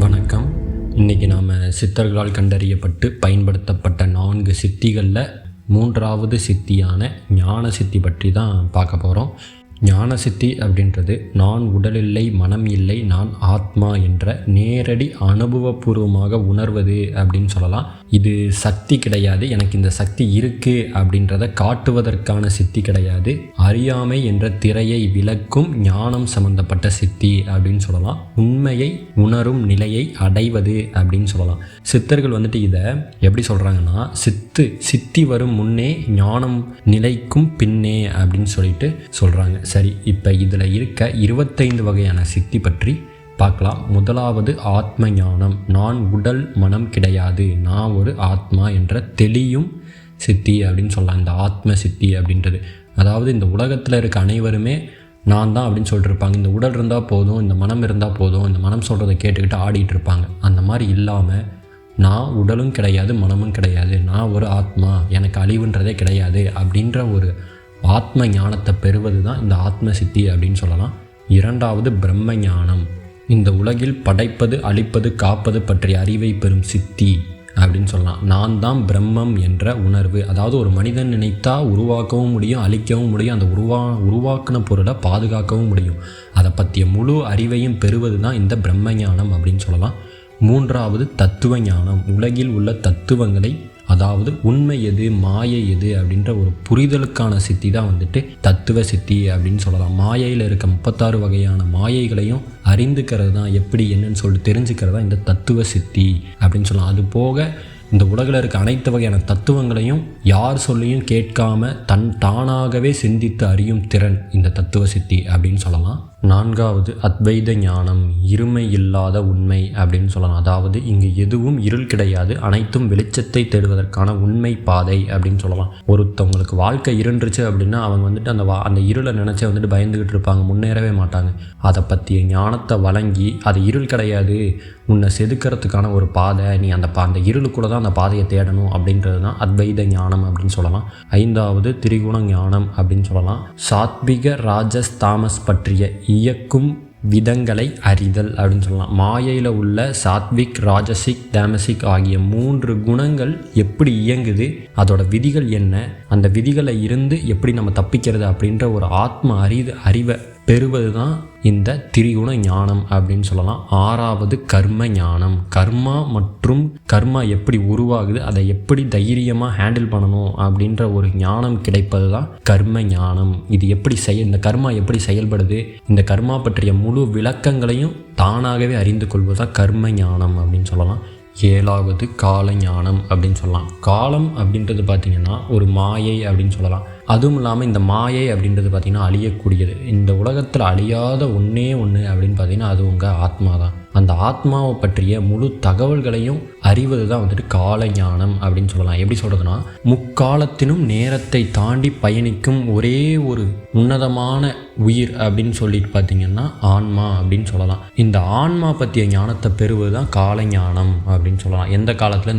வணக்கம். இன்றைக்கி நாம் சித்தர்களால் கண்டறியப்பட்டு பயன்படுத்தப்பட்ட 4 சித்திகளில் 3வது சித்தியான ஞான சித்தி பற்றி தான் பார்க்க போகிறோம். ஞான சித்தி அப்படின்றது நான் உடலில்லை, மனம் இல்லை, நான் ஆத்மா என்ற நேரடி அனுபவபூர்வமாக உணர்வது அப்படின்னு சொல்லலாம். இது சக்தி கிடையாது, எனக்கு இந்த சக்தி இருக்குது அப்படின்றத காட்டுவதற்கான சித்தி கிடையாது. அறியாமை என்ற திரையை விலக்கும் ஞானம் சம்பந்தப்பட்ட சித்தி அப்படின்னு சொல்லலாம். உண்மையை உணரும் நிலையை அடைவது அப்படின்னு சொல்லலாம். சித்தர்கள் இதை எப்படி சொல்கிறாங்கன்னா, சித்தி வரும் முன்னே ஞானம் நிலைக்கும் பின்னே அப்படின்னு சொல்லிட்டு சொல்கிறாங்க. சரி, இப்போ இதில் இருக்க 25 வகையான சித்தி பற்றி பார்க்கலாம். முதலாவது ஆத்ம ஞானம். நான் உடல் மனம் கிடையாது, நான் ஒரு ஆத்மா என்ற தெளியும் சித்தி அப்படின்னு சொல்லலாம். இந்த ஆத்ம சித்தி அப்படின்றது, அதாவது இந்த உலகத்தில் இருக்க அனைவருமே நான் தான் அப்படின்னு சொல்லிட்டு இருப்பாங்க. இந்த உடல் இருந்தால் போதும், இந்த மனம் இருந்தால் போதும், இந்த மனம் சொல்கிறத கேட்டுக்கிட்டு ஆடிட்டு இருப்பாங்க. அந்த மாதிரி இல்லாமல் நான் உடலும் கிடையாது, மனமும் கிடையாது, நான் ஒரு ஆத்மா, எனக்கு அழிவுன்றதே கிடையாது அப்படின்ற ஒரு ஆத்ம ஞானத்தை பெறுவது தான் இந்த ஆத்ம சித்தி அப்படின்னு சொல்லலாம். இரண்டாவது பிரம்ம ஞானம். இந்த உலகில் படைப்பது, அழிப்பது, காப்பது பற்றிய அறிவை பெறும் சித்தி அப்படின்னு சொல்லலாம். நான் தான் பிரம்மம் என்ற உணர்வு. அதாவது ஒரு மனிதன் நினைத்தா உருவாக்கவும் முடியும், அழிக்கவும் முடியும், அந்த உருவாக்கின பொருளை பாதுகாக்கவும் முடியும். அதை பற்றிய முழு அறிவையும் பெறுவது தான் இந்த பிரம்ம ஞானம் அப்படின்னு சொல்லலாம். மூன்றாவது தத்துவ ஞானம். உலகில் உள்ள தத்துவங்களை, அதாவது உண்மை எது, மாயை எது அப்படின்ற ஒரு புரிதலுக்கான சித்தி தான் தத்துவ சித்தி அப்படின்னு சொல்லலாம். மாயையில் இருக்க 36 வகையான மாயைகளையும் அறிந்துக்கிறது தான், எப்படி என்னன்னு சொல்லிட்டு தெரிஞ்சுக்கிறது தான் இந்த தத்துவ சித்தி அப்படின்னு சொல்லலாம். அது போக இந்த உலகில் இருக்க அனைத்து வகையான தத்துவங்களையும் யார் சொல்லியும் கேட்காம தானாகவே சிந்தித்து அறியும் திறன் இந்த தத்துவ சித்தி அப்படின்னு சொல்லலாம். நான்காவது அத்வைத ஞானம். இருமை இல்லாத உண்மை அப்படின்னு சொல்லலாம். அதாவது இங்கு எதுவும் இருள் கிடையாது, அனைத்தும் வெளிச்சத்தை தேடுவதற்கான உண்மை பாதை அப்படின்னு சொல்லலாம். ஒருத்தவங்களுக்கு வாழ்க்கை இருண்டுருச்சு அப்படின்னா அவங்க அந்த இருளை நினச்சி பயந்துக்கிட்டு இருப்பாங்க, முன்னேறவே மாட்டாங்க. அதை பற்றிய ஞானத்தை வழங்கி, அது இருள் கிடையாது, உன்னை செதுக்கிறதுக்கான ஒரு பாதை, நீ அந்த இருளுக்குள்ள தான் அந்த பாதையை தேடணும் அப்படின்றது தான் அத்வைத ஞானம் அப்படின்னு சொல்லலாம். ஐந்தாவது திரிகுண ஞானம் அப்படின்னு சொல்லலாம். சாத்விக ராஜஸ் தாமஸ் பற்றிய இயக்கும் விதங்களை அறிதல் அப்படின்னு சொல்லலாம். மாயையில் உள்ள சாத்விக், ராஜசிக், தாமசிக் ஆகிய 3 குணங்கள் எப்படி இயங்குது, அதோட விதிகள் என்ன, அந்த விதிகளை இருந்து எப்படி நம்ம தப்பிக்கிறது அப்படின்ற ஒரு ஆத்ம அறிவை பெறுவது தான் இந்த திரிகுண ஞானம் அப்படின்னு சொல்லலாம். ஆறாவது கர்ம ஞானம். கர்மா எப்படி உருவாகுது, அதை எப்படி தைரியமாக ஹேண்டில் பண்ணணும் அப்படின்ற ஒரு ஞானம் கிடைப்பது தான் கர்ம ஞானம். இது இந்த கர்மா எப்படி செயல்படுது, இந்த கர்மா பற்றிய முழு விளக்கங்களையும் தானாகவே அறிந்து கொள்வது தான் கர்ம ஞானம் அப்படின்னு சொல்லலாம். ஏழாவது கால ஞானம் அப்படின்னு சொல்லலாம். காலம் அப்படின்றது பார்த்திங்கன்னா ஒரு மாயை அப்படின்னு சொல்லலாம். அதுவும் இல்லாமல் இந்த மாயை அப்படின்றது பார்த்திங்கன்னா அழியக்கூடியது. இந்த உலகத்தில் அழியாத ஒன்றே ஒன்று அப்படின்னு பார்த்திங்கன்னா அது உங்கள் ஆத்மா தான். அந்த ஆத்மாவை பற்றிய முழு தகவல்களையும் அறிவது தான் கால ஞானம் அப்படின்னு சொல்லலாம். எப்படி சொல்கிறதுனா, முக்காலத்தினும் நேரத்தை தாண்டி பயணிக்கும் ஒரே ஒரு உன்னதமான உயிர் அப்படின்னு சொல்லிட்டு பார்த்திங்கன்னா ஆன்மா அப்படின்னு சொல்லலாம். இந்த ஆன்மா பற்றிய ஞானத்தை பெறுவது தான் கால ஞானம் அப்படின்னு சொல்லலாம். எந்த காலத்தில்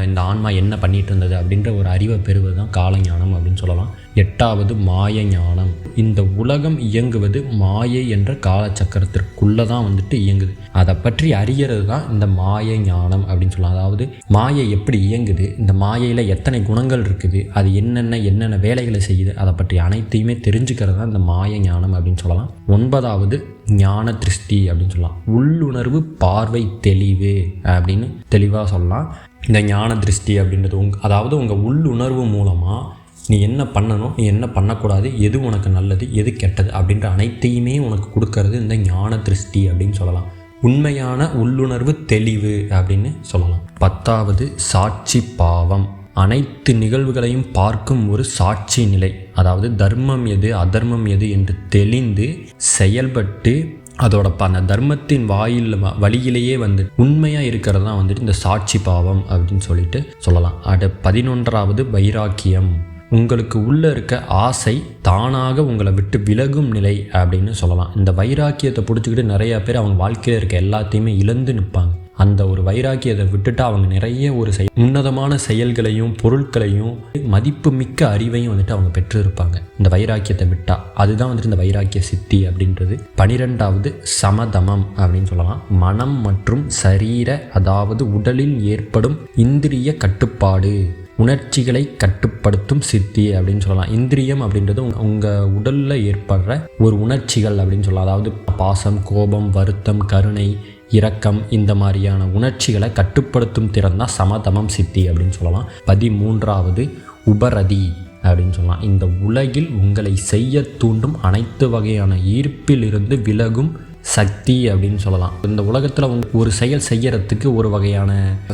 இந்த ஆன்மா என்ன பண்ணிட்டு இருந்தது அப்படின்ற ஒரு அறிவை பெறுவது தான் கால ஞானம் அப்படின்னு சொல்லலாம். எட்டாவது மாய ஞானம். இந்த உலகம் இயங்குவது மாயை என்ற காலச்சக்கரத்திற்குள்ளே தான் இயங்குது. அதை பற்றி அறியறது தான் இந்த மாய ஞானம் அப்படின்னு சொல்லலாம். அதாவது மாயை எப்படி இயங்குது, இந்த மாயையில் எத்தனை குணங்கள் இருக்குது, அது என்னென்ன வேலைகளை செய்யுது, அதை பற்றி அனைத்தையுமே தெரிஞ்சுக்கிறது தான் இந்த மாய ஞானம் அப்படின்னு சொல்லலாம். ஒன்பதாவது ஞான திருஷ்டி அப்படின்னு சொல்லலாம். உள்ளுணர்வு, பார்வை, தெளிவு அப்படின்னு தெளிவாக சொல்லலாம். இந்த ஞான திருஷ்டி அப்படின்றது அதாவது உங்கள் உள்ளுணர்வு மூலமாக நீ என்ன பண்ணணும், நீ என்ன பண்ணக்கூடாது, எது உனக்கு நல்லது, எது கெட்டது அப்படின்ற அனைத்தையுமே உனக்கு கொடுக்கறது இந்த ஞான திருஷ்டி அப்படின்னு சொல்லலாம். உண்மையான உள்ளுணர்வு, தெளிவு அப்படின்னு சொல்லலாம். 10வது சாட்சி பாவம். அனைத்து நிகழ்வுகளையும் பார்க்கும் ஒரு சாட்சி நிலை. அதாவது தர்மம் எது, அதர்மம் எது என்று தெளிந்து செயல்பட்டு அதோட அந்த தர்மத்தின் வழியிலேயே உண்மையாக இருக்கிறது தான் இந்த சாட்சி பாவம் அப்படின்னு சொல்லிட்டு சொல்லலாம். 11வது வைராக்கியம். உங்களுக்கு உள்ளே இருக்க ஆசை தானாக உங்களை விட்டு விலகும் நிலை அப்படின்னு சொல்லலாம். இந்த வைராக்கியத்தை பிடிச்சிக்கிட்டு நிறையா பேர் அவங்க வாழ்க்கையில் இருக்க எல்லாத்தையுமே இழந்து நிற்பாங்க. அந்த ஒரு வைராக்கியத்தை விட்டுட்டு அவங்க நிறைய ஒரு உன்னதமான செயல்களையும் பொருட்களையும் மதிப்பு மிக்க அறிவையும் வந்துட்டு அவங்க பெற்றிருப்பாங்க இந்த வைராக்கியத்தை விட்டா. அதுதான் வந்துட்டு இந்த வைராக்கிய சித்தி அப்படின்றது. 12வது சமதமம் அப்படின்னு சொல்லலாம். மனம் மற்றும் சரீர, அதாவது உடலில் ஏற்படும் இந்திரிய கட்டுப்பாடு, உணர்ச்சிகளை கட்டுப்படுத்தும் சித்தி அப்படின்னு சொல்லலாம். இந்திரியம் அப்படின்றது உங்கள் உடலில் ஏற்படுற ஒரு உணர்ச்சிகள் அப்படின்னு சொல்லலாம். அதாவது பாசம், கோபம், வருத்தம், கருணை, இரக்கம், இந்த மாதிரியான உணர்ச்சிகளை கட்டுப்படுத்தும் திறன் தான் சமதமம் சித்தி அப்படின்னு சொல்லலாம். 13வது உபரதி அப்படின்னு சொல்லலாம். இந்த உலகில் உங்களை செய்ய தூண்டும் அனைத்து வகையான ஈர்ப்பிலிருந்து விலகும் சக்தி அப்படின்னு சொல்லலாம். இந்த உலகத்தில் ஒரு செயல் செய்யறதுக்கு ஒரு வகையான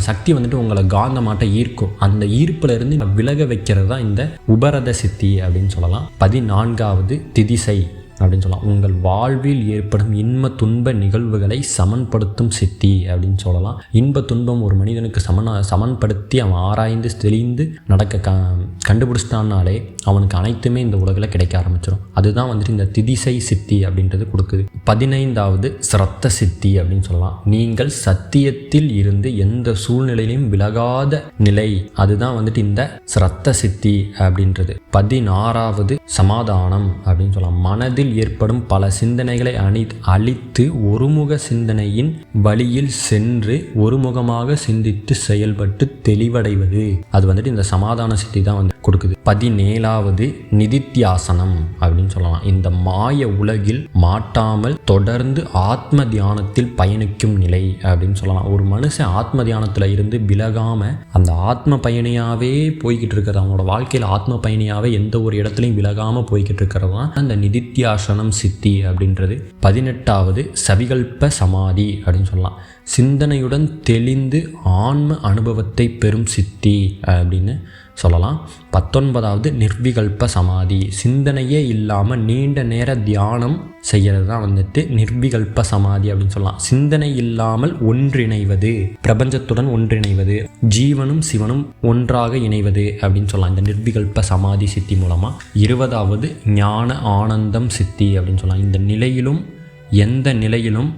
சக்தி வந்துட்டு உங்களை காந்தமாட்ட ஈர்க்கும். அந்த ஈர்ப்புல இருந்து விலக வைக்கிறது தான் இந்த உபரத சித்தி அப்படின்னு சொல்லலாம். 14வது திதிசை அப்படின்னு சொல்லலாம். உங்கள் வாழ்வில் ஏற்படும் இன்ப துன்ப நிகழ்வுகளை சமன்படுத்தும் சித்தி அப்படின்னு சொல்லலாம். இன்ப துன்பம் ஒரு மனிதனுக்கு சமன்படுத்தி அவன் ஆராய்ந்து தெளிந்து நடக்க கண்டுபிடிச்சிட்டான்னாலே அவனுக்கு அனைத்துமே இந்த உலகில் கிடைக்க ஆரம்பிச்சிடும். அதுதான் வந்துட்டு இந்த திதிசை சித்தி அப்படின்றது கொடுக்குது. 15வது சிரத்த சித்தி அப்படின்னு சொல்லலாம். நீங்கள் சத்தியத்தில் இருந்து எந்த சூழ்நிலையிலும் விலகாத நிலை, அதுதான் வந்துட்டு இந்த சிரத்த சித்தி அப்படின்றது. 16வது சமாதானம் அப்படின்னு சொல்லலாம். மனதில் ஏற்படும் பல சிந்தனைகளை அழித்து ஒருமுக சிந்தனையின் வழியில் சென்று ஒருமுகமாக சிந்தித்து செயல்பட்டு தெளிவடைவது, அது வந்துட்டு இந்த சமாதான சித்தி தான் வந்து கொடுக்குது. 17வது நிதித்தியாசனம் அப்படின்னு சொல்லலாம். இந்த மாய உலகில் மாட்டாமல் தொடர்ந்து ஆத்ம தியானத்தில் பயணிக்கும் நிலை அப்படின்னு சொல்லலாம். ஒரு மனுஷன் ஆத்ம தியானத்தில் இருந்து விலகாம அந்த ஆத்ம பயணியாவே போய்கிட்டு இருக்கிறது, அவனோட வாழ்க்கையில் ஆத்ம பயணியாவே எந்த ஒரு இடத்துலையும் விலகாம போய்கிட்டு இருக்கிறது தான் அந்த நிதித்தியாசனம் சித்தி அப்படின்றது. 18வது சவிகல்ப சமாதி அப்படின்னு சொல்லலாம். சிந்தனையுடன் தெளிந்து ஆன்ம அனுபவத்தை பெறும் சித்தி அப்படின்னு சொல்லலாம். 19வது நிர்விகல்ப சமாதி. சிந்தனையே இல்லாமல் நீண்ட நேர தியானம் செய்கிறது தான் வந்துட்டு நிர்விகல்ப சமாதி அப்படின்னு சொல்லலாம். சிந்தனை இல்லாமல் ஒன்றிணைவது, பிரபஞ்சத்துடன் ஒன்றிணைவது, ஜீவனும் சிவனும் ஒன்றாக இணைவது அப்படின்னு சொல்லலாம் இந்த நிர்விகல்ப சமாதி சித்தி மூலமாக. 20வது ஞான ஆனந்தம் சித்தி அப்படின்னு சொல்லலாம். இந்த நிலையிலும் எந்த நிலையிலும்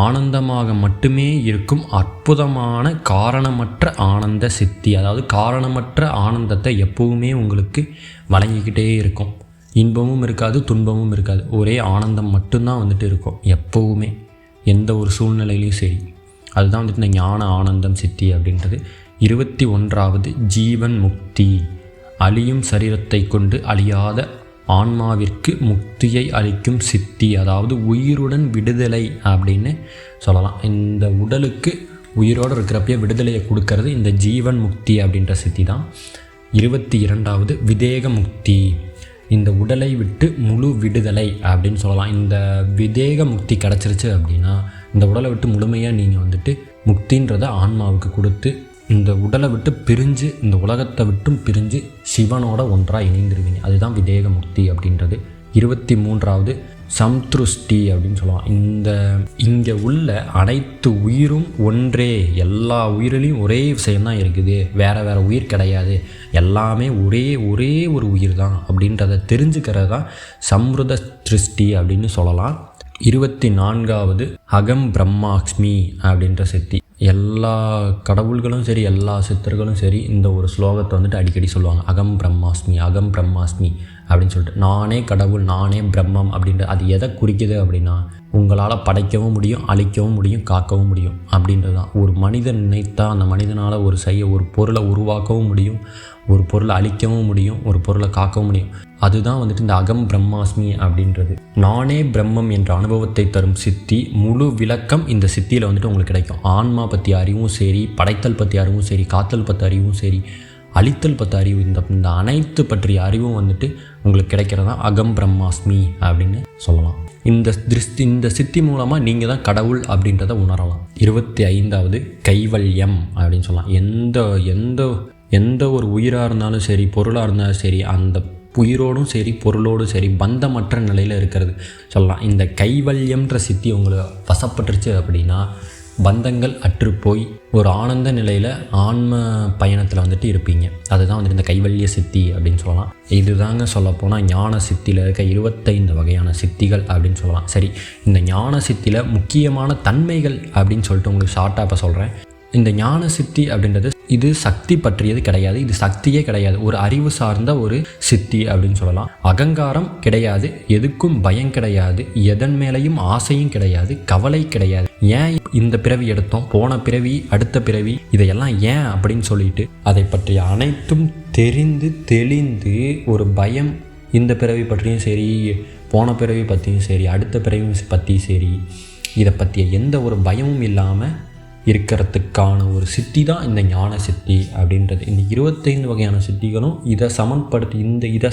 ஆனந்தமாக மட்டுமே இருக்கும் அற்புதமான காரணமற்ற ஆனந்த சித்தி. அதாவது காரணமற்ற ஆனந்தத்தை எப்பவுமே உங்களுக்கு வழங்கிக்கிட்டே இருக்கும். இன்பமும் இருக்காது, துன்பமும் இருக்காது, ஒரே ஆனந்தம் மட்டும்தான் வந்துட்டு இருக்கும் எப்பவுமே, எந்த ஒரு சூழ்நிலையிலையும் சரி. அதுதான் வந்துட்டு இந்த ஞான ஆனந்தம் சித்தி அப்படின்றது. 21வது ஜீவன் முக்தி. அழியும் சரீரத்தை கொண்டு அழியாத ஆன்மாவிற்கு முக்தியை அளிக்கும் சித்தி, அதாவது உயிருடன் விடுதலை அப்படின்னு சொல்லலாம். இந்த உடலுக்கு உயிரோடு இருக்கிறப்பயே விடுதலையை கொடுக்கறது இந்த ஜீவன் முக்தி அப்படின்ற சித்தி தான். 22வது விதேக முக்தி. இந்த உடலை விட்டு முழு விடுதலை அப்படின்னு சொல்லலாம். இந்த விதேக முக்தி கிடச்சிருச்சு அப்படின்னா இந்த உடலை விட்டு முழுமையாக நீங்கள் வந்துட்டு முக்தின்றதை ஆன்மாவுக்கு கொடுத்து இந்த உடலை விட்டு பிரிஞ்சு இந்த உலகத்தை விட்டும் பிரிஞ்சு சிவனோட ஒன்றாக இணைந்துருவீங்க. அதுதான் விதேக முக்தி அப்படின்றது. 23வது சம்துஷ்டி அப்படின்னு சொல்லலாம். இங்கே உள்ள அனைத்து உயிரும் ஒன்றே, எல்லா உயிரிலையும் ஒரே விஷயம்தான் இருக்குது, வேறு வேறு உயிர் கிடையாது, எல்லாமே ஒரே ஒரு உயிர் தான் அப்படின்றத தெரிஞ்சுக்கிறது தான் சம்ருத திருஷ்டி அப்படின்னு சொல்லலாம். 24வது அகம் பிரம்மாஸ்மி அப்படின்ற சித்தி. எல்லா கடவுள்களும் சரி, எல்லா சித்தர்களும் சரி இந்த ஒரு ஸ்லோகத்தை வந்துட்டு அடிக்கடி சொல்லுவாங்க. அகம் பிரம்மாஸ்மி, அகம் பிரம்மாஸ்மி அப்படின்னு சொல்லிட்டு, நானே கடவுள், நானே பிரம்மம் அப்படின்ற. அது எதை குறிக்குது அப்படின்னா உங்களால் படைக்கவும் முடியும், அழிக்கவும் முடியும், காக்கவும் முடியும் அப்படின்றது தான். ஒரு மனிதன் நினைத்தா அந்த மனிதனால் ஒரு பொருளை உருவாக்கவும் முடியும், ஒரு பொருளை அழிக்கவும் முடியும், ஒரு பொருளை காக்கவும் முடியும். அதுதான் வந்துட்டு இந்த அகம் பிரம்மாஸ்மி அப்படின்றது. நானே பிரம்மம் என்ற அனுபவத்தை தரும் சித்தி, முழு விளக்கம் இந்த சித்தியில் வந்துட்டு உங்களுக்கு கிடைக்கும். ஆன்மா பற்றி அறிவும் சரி, படைத்தல் பற்றி அறிவும் சரி, காத்தல் பற்றி அறிவும் சரி, அழித்தல் பற்றி அறிவு, இந்த அனைத்து பற்றிய அறிவும் வந்துட்டு உங்களுக்கு கிடைக்கிறதா அகம் பிரம்மாஸ்மி அப்படின்னு சொல்லலாம். இந்த சித்தி மூலமாக நீங்கள் தான் கடவுள் அப்படின்றத உணரலாம். 25வது கைவல்யம் அப்படின்னு சொல்லலாம். எந்த ஒரு உயிராக இருந்தாலும் சரி, பொருளாக இருந்தாலும் சரி, அந்த உயிரோடும் சரி பொருளோடும் சரி பந்தமற்ற நிலையில் இருக்கிறது சொல்லலாம். இந்த கைவல்யம்ன்ற சித்தி உங்களை வசப்பட்டுருச்சு அப்படின்னா பந்தங்கள் அற்றுப்போய் ஒரு ஆனந்த நிலையில் ஆன்ம பயணத்தில் வந்துட்டு இருப்பீங்க. அதுதான் வந்துட்டு இந்த கைவல்ய சித்தி அப்படின்னு சொல்லலாம். இதுதாங்க சொல்லப்போனால் ஞான சித்தியில் இருக்க 25 வகையான சித்திகள் அப்படின்னு சொல்லலாம். சரி, இந்த ஞான சித்தியில் முக்கியமான தன்மைகள் அப்படின்னு சொல்லிட்டு உங்களுக்கு ஷார்ட்டாக இப்போ சொல்கிறேன். இந்த ஞான சித்தி அப்படின்றது இது சக்தி பற்றியது கிடையாது, இது சக்தியே கிடையாது, ஒரு அறிவு சார்ந்த ஒரு சித்தி அப்படின்னு சொல்லலாம். அகங்காரம் கிடையாது, எதுக்கும் பயம் கிடையாது, எதன் மேலையும் ஆசையும் கிடையாது, கவலை கிடையாது. ஏன் இந்த பிறவி எடுத்தோம், போன பிறவி, அடுத்த பிறவி, இதையெல்லாம் ஏன் அப்படின்னு சொல்லிட்டு அதை பற்றி அனைத்தும் தெரிந்து தெளிந்து ஒரு பயம், இந்த பிறவி பற்றியும் சரி, போன பிறவி பற்றியும் சரி, அடுத்த பிறவி பற்றியும் சரி, இதை பற்றிய எந்த ஒரு பயமும் இல்லாமல் இருக்கிறதுக்கான ஒரு சித்தி தான் இந்த ஞான சித்தி அப்படின்றது. இந்த 25 வகையான சித்திகளும் இதை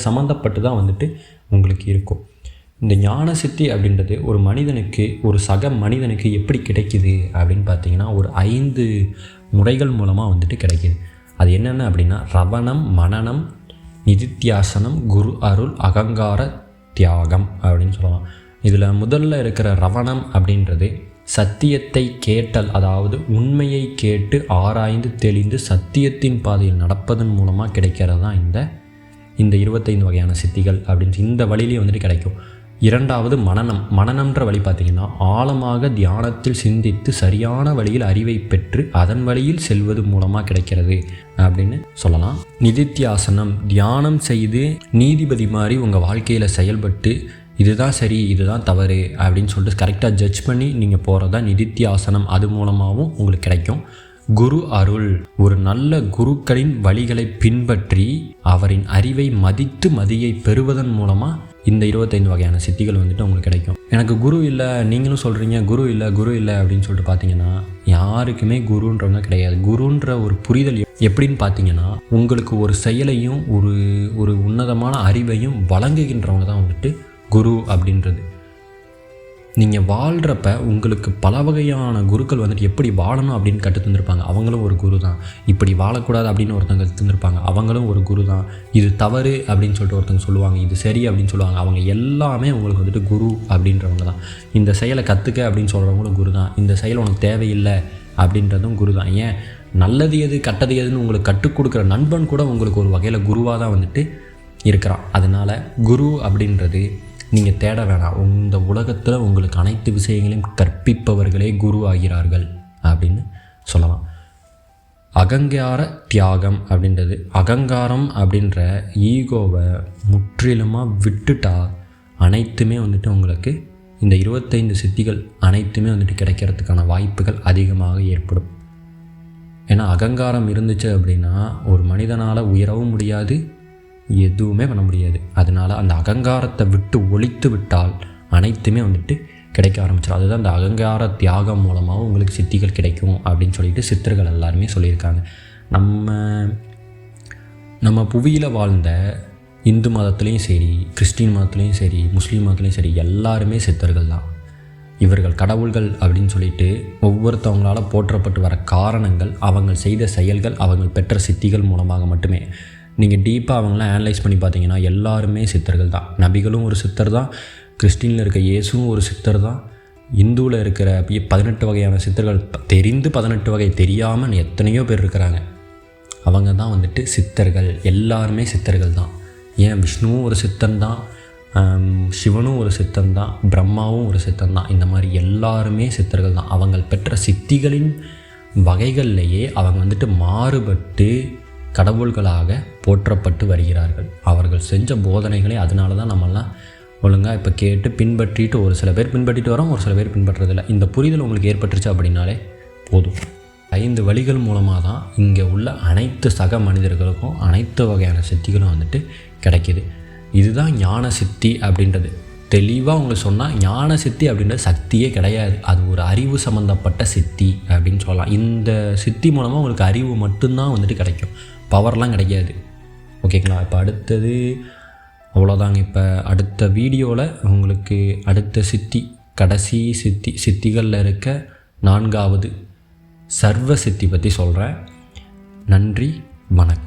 சம்மந்தப்பட்டு தான் வந்துட்டு உங்களுக்கு இருக்கும். இந்த ஞான சித்தி அப்படின்றது ஒரு மனிதனுக்கு, ஒரு சக மனிதனுக்கு எப்படி கிடைக்குது அப்படின்னு பார்த்தீங்கன்னா ஒரு 5 முறைகள் மூலமாக வந்துட்டு கிடைக்கிது. அது என்னென்ன அப்படின்னா ரவணம், மனனம், நிதித்தியாசனம், குரு அருள், அகங்கார தியாகம் அப்படின்னு சொல்லலாம். இதில் முதல்ல இருக்கிற ரவணம் அப்படின்றது சத்தியத்தை கேட்டல், அதாவது உண்மையை கேட்டு ஆராய்ந்து தெளிந்து சத்தியத்தின் பாதையில் நடப்பதன் மூலமாக கிடைக்கிறது தான் இந்த 25 வகையான சித்திகள் அப்படின்னு இந்த வழியிலே வந்துட்டு கிடைக்கும். இரண்டாவது மனனம்ன்ற வழி பார்த்திங்கன்னா ஆழமாக தியானத்தில் சிந்தித்து சரியான வழியில் அறிவை பெற்று அதன் வழியில் செல்வது மூலமாக கிடைக்கிறது அப்படின்னு சொல்லலாம். நிதித்தியாசனம், தியானம் செய்து நீதிபதி மாதிரி உங்கள் வாழ்க்கையில் செயல்பட்டு இதுதான் சரி, இதுதான் தவறு அப்படின்னு சொல்லிட்டு கரெக்டாக ஜட்ஜ் பண்ணி நீங்கள் போகிறது தான் நிதித்தியாசனம். அது மூலமாகவும் உங்களுக்கு கிடைக்கும். குரு அருள், ஒரு நல்ல குருக்களின் வழிகளை பின்பற்றி அவரின் அறிவை மதித்து மதியை பெறுவதன் மூலமாக இந்த 25 வகையான சித்திகள் வந்துட்டு உங்களுக்கு கிடைக்கும். எனக்கு குரு இல்லை, நீங்களும் சொல்கிறீங்க குரு இல்லை அப்படின்னு சொல்லிட்டு பார்த்தீங்கன்னா யாருக்குமே குருன்றவங்க கிடையாது. குருன்ற ஒரு புரிதல் எப்படின்னு பார்த்தீங்கன்னா உங்களுக்கு ஒரு செயலையும் ஒரு உன்னதமான அறிவையும் வழங்குகின்றவங்க தான் வந்துட்டு குரு அப்படின்றது. நீங்கள் வாழ்கிறப்ப உங்களுக்கு பல வகையான குருக்கள் வந்துட்டு எப்படி வாழணும் அப்படின்னு கற்று தந்திருப்பாங்க, அவங்களும் ஒரு குரு தான். இப்படி வாழக்கூடாது அப்படின்னு ஒருத்தங்க கற்று தந்திருப்பாங்க, அவங்களும் ஒரு குரு தான். இது தவறு அப்படின்னு சொல்லிட்டு ஒருத்தங்க சொல்லுவாங்க, இது சரி அப்படின்னு சொல்லுவாங்க, அவங்க எல்லாமே உங்களுக்கு வந்துட்டு குரு அப்படின்றவங்க தான். இந்த செயலை கற்றுக்க அப்படின்னு சொல்கிறவங்களும் குரு தான். இந்த செயல் உனக்கு தேவையில்லை அப்படின்றதும் குரு தான். ஏன் நல்லது எது கெட்டது எதுன்னு உங்களுக்கு கற்றுக் கொடுக்குற நண்பன் கூட உங்களுக்கு ஒரு வகையில் குருவாக தான் வந்துட்டு இருக்கிறான். அதனால் குரு அப்படின்றது நீங்கள் தேட வேணாம். இந்த உலகத்தில் உங்களுக்கு அனைத்து விஷயங்களையும் கற்பிப்பவர்களே குரு ஆகிறார்கள் அப்படின்னு சொல்லலாம். அகங்கார தியாகம் அப்படின்றது, அகங்காரம் அப்படின்ற ஈகோவை முற்றிலுமாக விட்டுட்டா அனைத்துமே வந்துட்டு உங்களுக்கு இந்த 25 சித்திகள் அனைத்துமே வந்துட்டு கிடைக்கிறதுக்கான வாய்ப்புகள் அதிகமாக ஏற்படும். ஏன்னா அகங்காரம் இருந்துச்சு அப்படின்னா ஒரு மனிதனால் உயரவும் முடியாது, எதுவுமே பண்ண முடியாது. அதனால் அந்த அகங்காரத்தை விட்டு ஒழித்து விட்டால் அனைத்துமே வந்துட்டு கிடைக்க ஆரம்பிச்சிடும். அதுதான் அந்த அகங்கார தியாகம் மூலமாக உங்களுக்கு சித்திகள் கிடைக்கும் அப்படின்னு சொல்லிட்டு சித்தர்கள் எல்லாருமே சொல்லியிருக்காங்க. நம்ம புவியில் வாழ்ந்த இந்து மதத்துலேயும் சரி, கிறிஸ்டின் மதத்துலேயும் சரி, முஸ்லீம் மதத்துலேயும் சரி, எல்லாருமே சித்தர்கள் தான். இவர்கள் கடவுள்கள் அப்படின்னு சொல்லிட்டு ஒவ்வொருத்தவங்களால் போற்றப்பட்டு வர காரணங்கள் அவங்க செய்த செயல்கள், அவங்க பெற்ற சித்திகள் மூலமாக மட்டுமே. நீங்கள் டீப்பாக அவங்களாம் அனலைஸ் பண்ணி பார்த்தீங்கன்னா எல்லாருமே சித்தர்கள் தான். நபிகளும் ஒரு சித்தர் தான், கிறிஸ்டினில் இருக்க இயேசுவும் ஒரு சித்தர் தான், இந்துவில் இருக்கிற 18 வகையான சித்தர்கள் தெரிந்து 18 வகை தெரியாமல் எத்தனையோ பேர் இருக்கிறாங்க. அவங்க தான் வந்துட்டு சித்தர்கள். எல்லாருமே சித்தர்கள் தான். ஏன் விஷ்ணுவும் ஒரு சித்தன் தான், சிவனும் ஒரு சித்தன் தான், பிரம்மாவும் ஒரு சித்தன் தான். இந்த மாதிரி எல்லாருமே சித்தர்கள் தான். அவங்க பெற்ற சித்திகளின் வகைகள்லேயே அவங்க வந்துட்டு மாறுபட்டு கடவுள்களாக போற்றப்பட்டு வருகிறார்கள். அவர்கள் செஞ்ச போதனைகளே அதனால தான் நம்மெல்லாம் ஒழுங்காக இப்போ கேட்டு பின்பற்றிட்டு, ஒரு சில பேர் பின்பற்றிட்டு வரோம், ஒரு சில பேர் பின்பற்றுறதில்லை. இந்த புரிதல் உங்களுக்கு ஏற்பட்டுருச்சு அப்படின்னாலே போதும். 5 வழிகள் மூலமாக தான் இங்கே உள்ள அனைத்து சக மனிதர்களுக்கும் அனைத்து வகையான சித்திகளும் வந்துட்டு கிடைக்கிது. இதுதான் ஞான சித்தி அப்படின்றது. தெளிவாக உங்களுக்கு சொன்னால் ஞான சித்தி அப்படின்றது சக்தியே கிடையாது, அது ஒரு அறிவு சம்மந்தப்பட்ட சித்தி அப்படின்னு சொல்லலாம். இந்த சித்தி மூலமாக உங்களுக்கு அறிவு மட்டும்தான் வந்துட்டு கிடைக்கும், பவர்லாம் கிடைக்காது. ஓகேங்களா? இப்போ அடுத்தது அவ்வளோதாங்க. இப்போ அடுத்த வீடியோவில் உங்களுக்கு அடுத்த சித்தி, கடைசி சித்திகளில் இருக்க 4வது சர்வ சித்தி பற்றி சொல்கிறேன். நன்றி, வணக்கம்.